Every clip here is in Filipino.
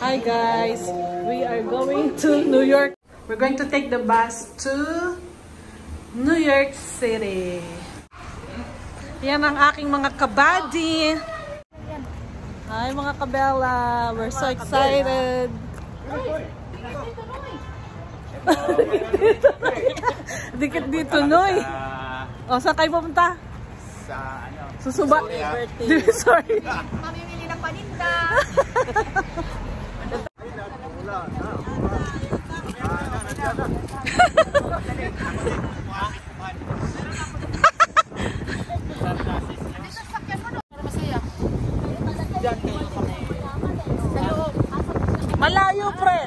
Hi guys, we are going to New York. We're going to take the bus to New York City. Yan ang aking mga kabady. Hi mga kabella, we're so excited. Dikit dito, Noy. O, saan kayo pupunta? Sa ano? Susuba. Sorry. Mamimili ng paninda. Malayo, pre.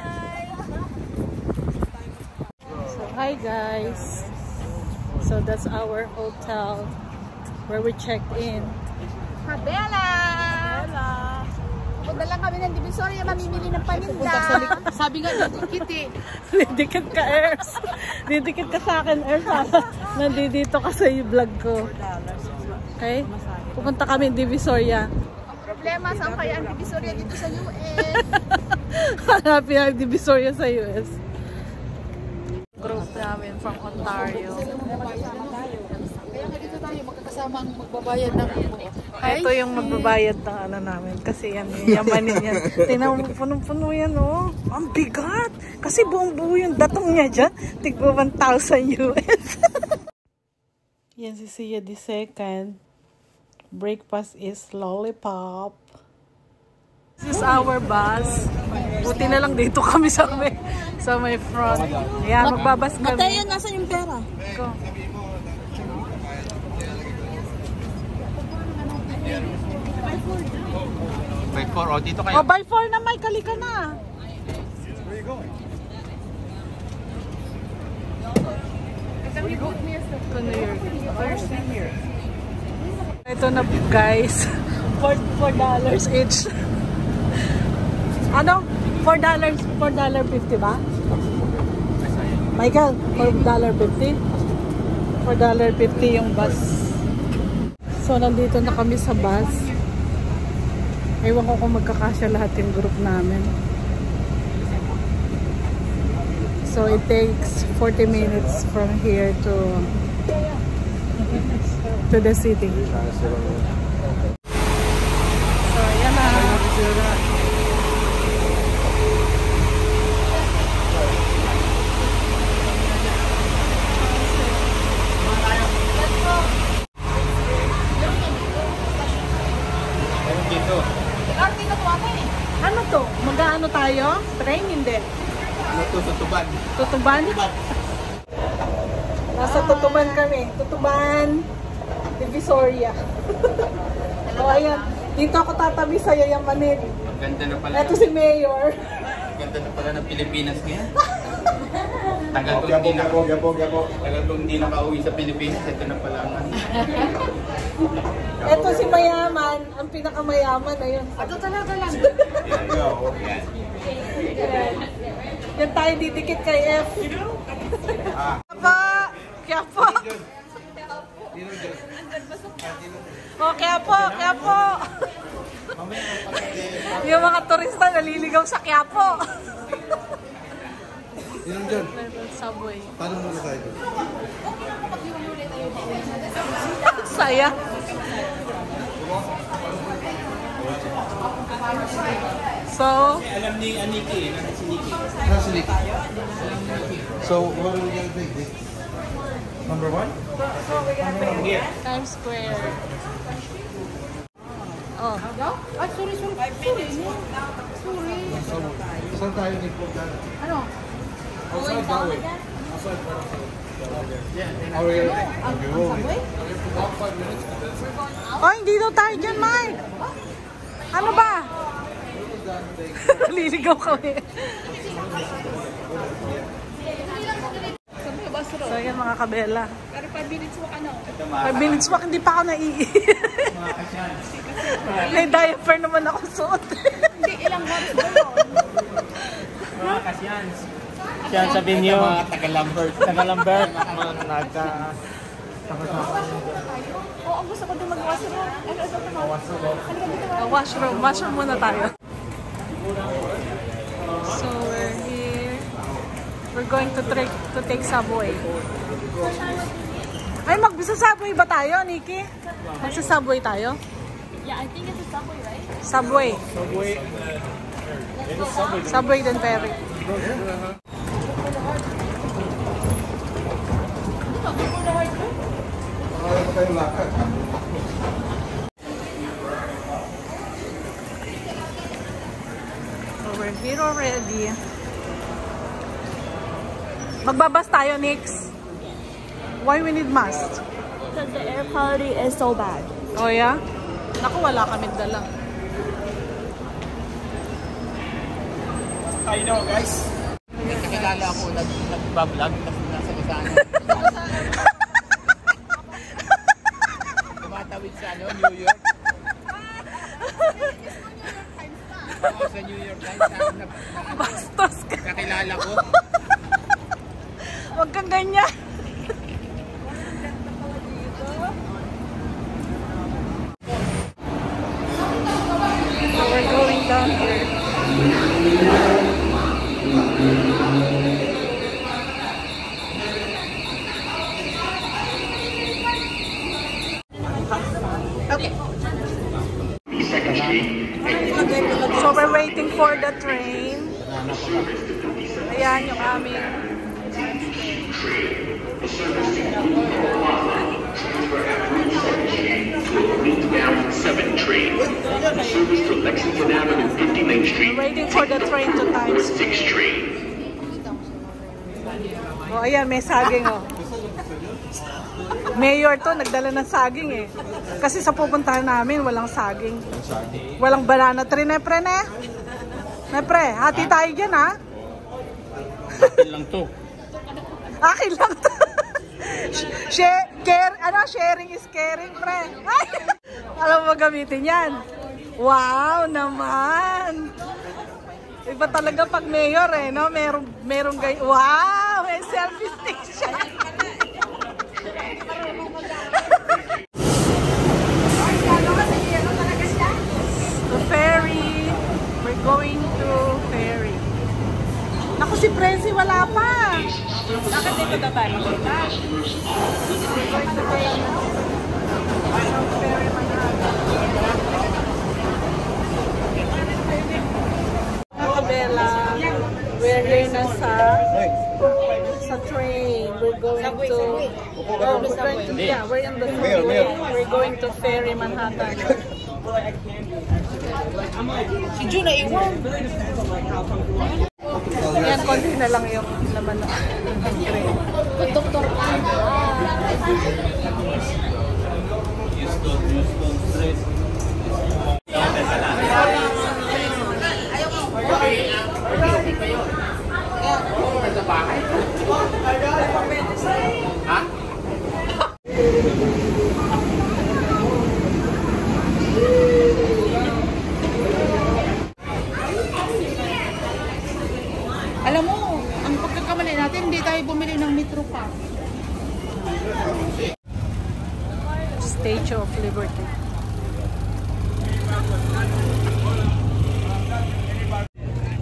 So, hi guys. So, that's our hotel where we checked in. Kabela! Punta lang kami ng Divisoria, mamimili ng paninda. Sabi nga, didikit eh. Didikit ka, Ers. Didikit ka sa akin, Ers. Nandito ka sa vlog ko. Okay? Pupunta kami ng Divisoria. Ang problema, saan kaya ang Divisoria dito sa US? Hanapin ang Divisoria sa US. Group namin from Ontario. Kaya nga dito tayo magkakasama ang magbabayad ng Ito yung magbabayad ng ano namin. Kasi yan, yamanin yan. Tingnan mo, punong-puno yan, oh. Ang bigat. Kasi buong-buo yung datong niya dyan. Tigbo 1,000 US. Yan si Sia the second. Breakfast is lollipop. This is our bus. Buti na lang dito kami sa may front. Yan, magbabas kami. Matayan, nasan yung pera? Go. By 4, o dito kayo. Oh, by 4 na, Mike. Halika na. Where you going? To New York. Ito na, guys. $4 each. Ano? $4.50 ba? Michael, $4.50? $4.50 yung bus. So, nandito na kami sa bus. Ewan ko kung magkakasya lahat yung group namin. So, it takes 40 minutes from here to the city. So, yan na. Ano to? Mag-ano tayo? Train? Hindi. Ano to? Tutuban. Tutuban? Nasa Tutuban kami. Tutuban. Divisoria. O ayan. Dito ako tatabi sa Yayamanin. Ang ganda na pala. Ito si Mayor. Ang ganda na pala ng Pilipinas ngayon. Tagal kong hindi nakauwi sa Pilipinas. Ito na pala ang Ito si Mayaman. Ang pinakamayaman na yun. Ito talaga lang. Yan. Yan tayo didikit kay F. Kaya po. O, kaya po. Yung mga turista naliligaw sa Quiapo. Yun dyan. Subway. Paano muna tayo? Saya. So, alam ni Aniki. Si Niki. So, what are we gonna take? This? Number 1? Here. Times Square. Oh. Ay, sorry. Sorry. So, saan tayo nagpunta? Ano? Outside that way. Outside that way. Are we Subway? about 5 minutes? Oh, hindi daw tayo dyan, Mike. Ano ba? Naliligaw kami. So, yan mga kabela. Pero 5 minutes walk ano? 5 minutes walk, hindi pa ako May diaper naman ako suot. Hindi, ilang months ba yun? Mga kasyans. Siya sabihin niyo. Mga taga-Lambert. Taga-Lambert. Oo, gusto ko din mag-washroom. Ano ito? Washroom muna tayo. going to take subway. Ay, magsasubway ba tayo, Nikki? Magsasubway tayo? Yeah, I think it's a subway, right? Subway. Subway then ferry. So we're here already. Magbabas tayo next. Why we need mask? Because the air quality is so bad. Oh yeah? Naku, wala kami dala. Hi know guys. Nakikilala ako nag-vlog kasi nasa Luzon. Tumatawid sa New York. Sa New York Times Bastos ka. nakilala ko. Huwag kang ganyan. We're going down here. So we're waiting for the train. Ayan yung aming Northbound 7 train. Service to Lexington Avenue, 59th Street. we're waiting for the train to Times 6 Square. train. Oh, ayan, may saging oh. Mayor to, nagdala ng saging eh. Kasi sa pupuntahan namin, walang saging. Walang banana tree, nepre, ne? Nepre, hati tayo dyan, ha? Akin lang to. Akin lang to. Sharing is caring, pre. Ay! Alam mo gamitin yan. Wow naman. Iba talaga pag mayor eh, no? Merong gay. Wow! May selfie stick siya. The ferry. We're going to ferry. Naku, si Prezi wala pa. Bakit dito na tayo? We're going to ferry. Ferry Bella, we're here na sa train. We're going to we're in the subway. We're going to ferry Manhattan. Si Juna iwan. Yan, konti na lang yung laman ng train. Doktor Alam mo, ang pagkakamali natin, hindi tayo bumili ng Metro Pass. Statue of Liberty.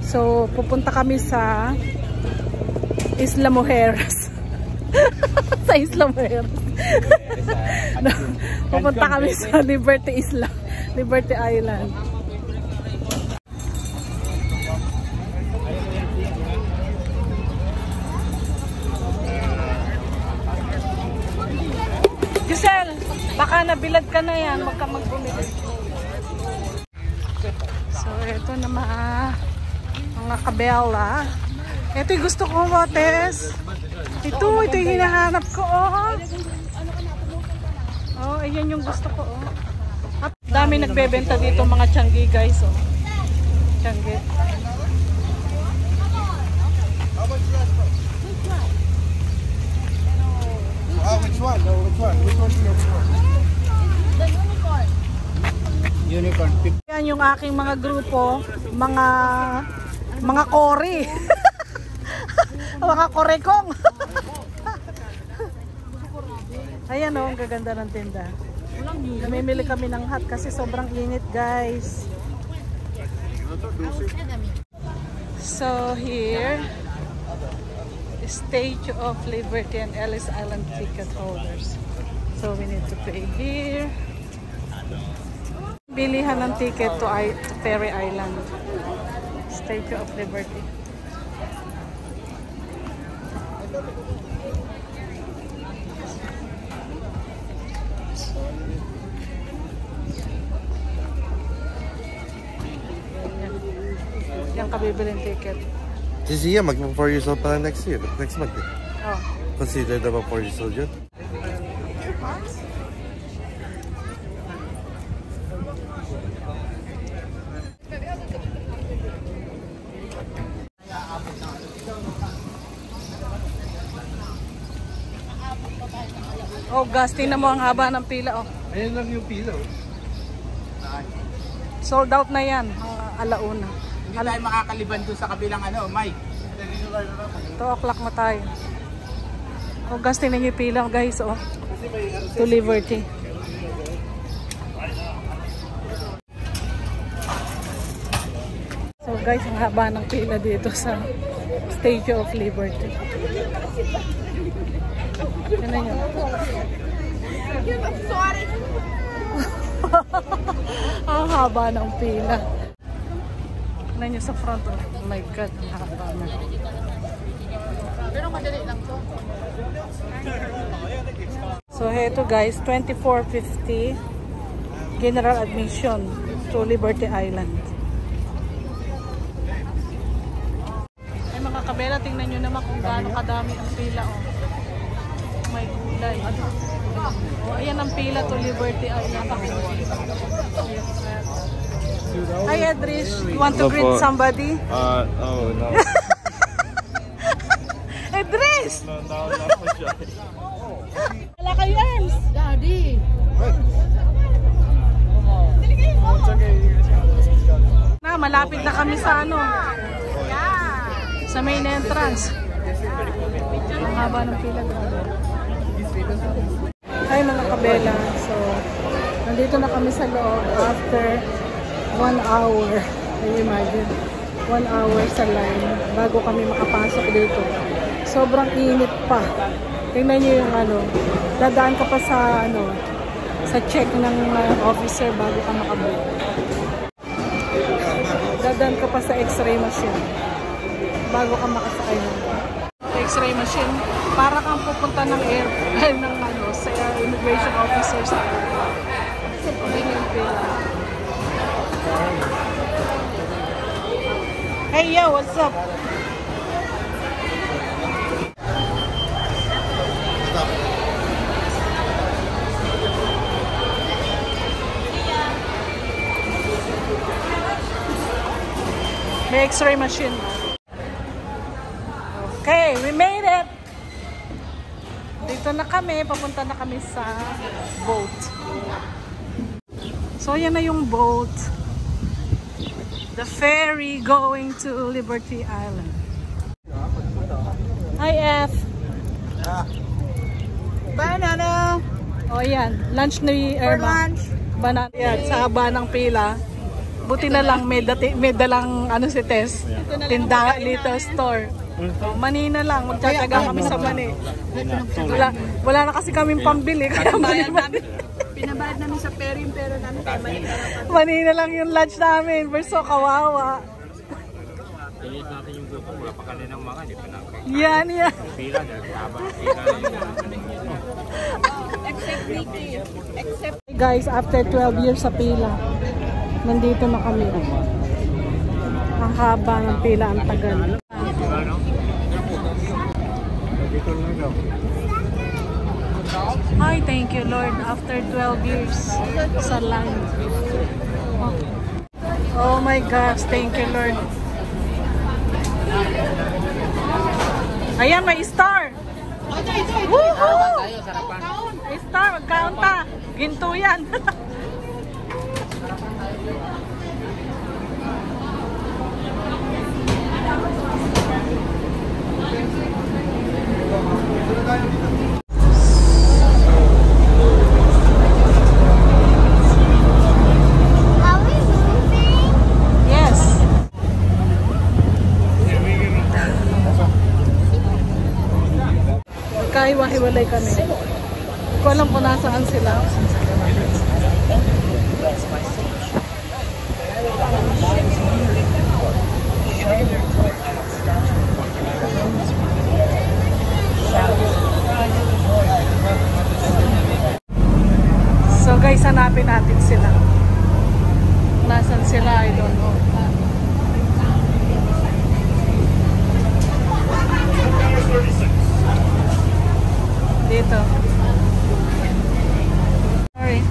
So, pupunta kami sa Isla Mujeres. Sa Isla Mujeres. Pupunta kami sa Liberty Isla. Liberty Island. Giselle, baka nabilad ka na yan. Huwag ka magbumili. So, ito na mga kabela. Ito yung gusto ko, Motes. Ito yung hinahanap ko, oh. Oh, ayan yung gusto ko, oh. At dami nagbebenta dito mga tianggi, guys, oh. Tianggi. Which one? No, which one? Which one do you want? The unicorn. Unicorn. Yan yung aking mga grupo, mga kori. Mga korekong. Ayan oh, ang gaganda ng tinda. Namimili kami ng hat kasi sobrang init, guys. So here is Statue of Liberty and Ellis Island ticket holders. So we need to pay here. Bilihan ng ticket to Ferry Island. Statue of Liberty. Yan kabibiling ticket. This year, mag 4 years old pa next year. Next month. Oh. Consider naman 4 years old yun. Oh, gas, tingnan mo ang haba ng pila. Oh. Ayun lang yung pila. Sold out na yan. Alauna. Hindi tayo makakaliban doon sa kabilang ano, Mike. 2 o'clock na tayo. Oh, gas, tingnan niyo yung pila, guys. Oh. To Liberty. So guys, ang haba ng pila dito sa Statue of Liberty. Tingnan niyo. Ang haba ng pila. Tingnan niyo sa front. Oh my God, ang haba na. Pero madali lang to. So heto guys, 24.50 general admission to Liberty Island. Ay mga kabela, tingnan nyo naman kung gaano kadami ang pila. Oh. May gulay. Oh, ayan ang pila to Liberty Island. Hi Edrish, you want to greet somebody? Oh no. Edrish! No, not for sure. Wala kayo, Ems! Daddy! Na, malapit na kami sa ano. Sa main entrance. Ang haba ng pila. Hi mga kabela. So, nandito na kami sa loob after 1 hour. Can you imagine? 1 hour sa line bago kami makapasok dito. Sobrang init pa. Tingnan niyo yung ano, dadaan ka pa sa ano, sa check ng officer bago ka makabook. Dadaan ka pa sa x-ray machine bago ka makasakay ng x-ray machine. Para kang pupunta ng ng ano, sa immigration officers. Hey yo, what's up? May x-ray machine. Okay, we made it! Dito na kami, papunta na kami sa boat. So yan na yung boat. The ferry going to Liberty Island. Hi F! Banana! O yan, lunch ni Irma. Banana. Yan, sa haba ng pila. Buti na lang may dalang ano si Tess. Tinda, little store. Mani na lang, magtataga kami sa mani. Wala na kasi kaming pambili. Kaya mani. Pinabayad namin sa ferry pero namin tayo Mani na lang yung lunch namin. We're so kawawa. Pilit natin yung gutom, wala pa kaninang mga, di pa natin. Yan. Pila, dahil habang pila Except Ricky. Except Guys, after 12 years sa pila, nandito na kami. Ang haba ng pila, ang tagal. Hi, thank you Lord. After 12 years sa line. Oh my gosh, thank you Lord. Ayan, may star. Woohoo! May star, magkaon ta. Ginto yan. Nagkahiwa-hiwalay kami. Hindi ko alam kung nasaan sila. So guys, hanapin natin sila. Nasaan sila? I don't know. Dito. Sorry.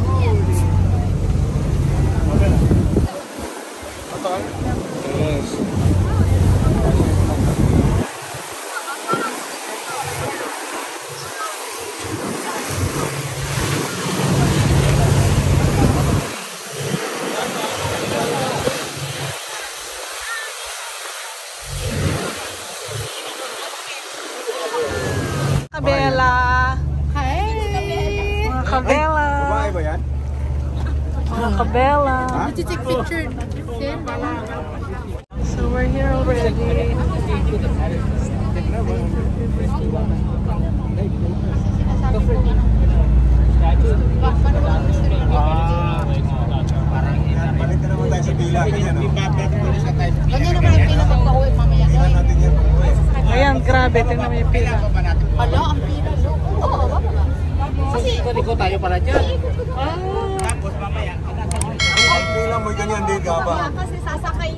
Kabela. Hi! Mga kabela. Babae ba yan? Mga kabela. Did you take picture? So we're here already. Balik na naman tayo sa pila. Ganyan, no? Ganyan naman ang pila pagka-uwi mamaya. Tingnan natin yan pag-uwi. Ayan, grabe. Tingnan mo yung pila. Hala, ang pila. Oo, kasi Liko tayo pala dyan. Ang pila mo ganyan din ka ba? kasi sasakay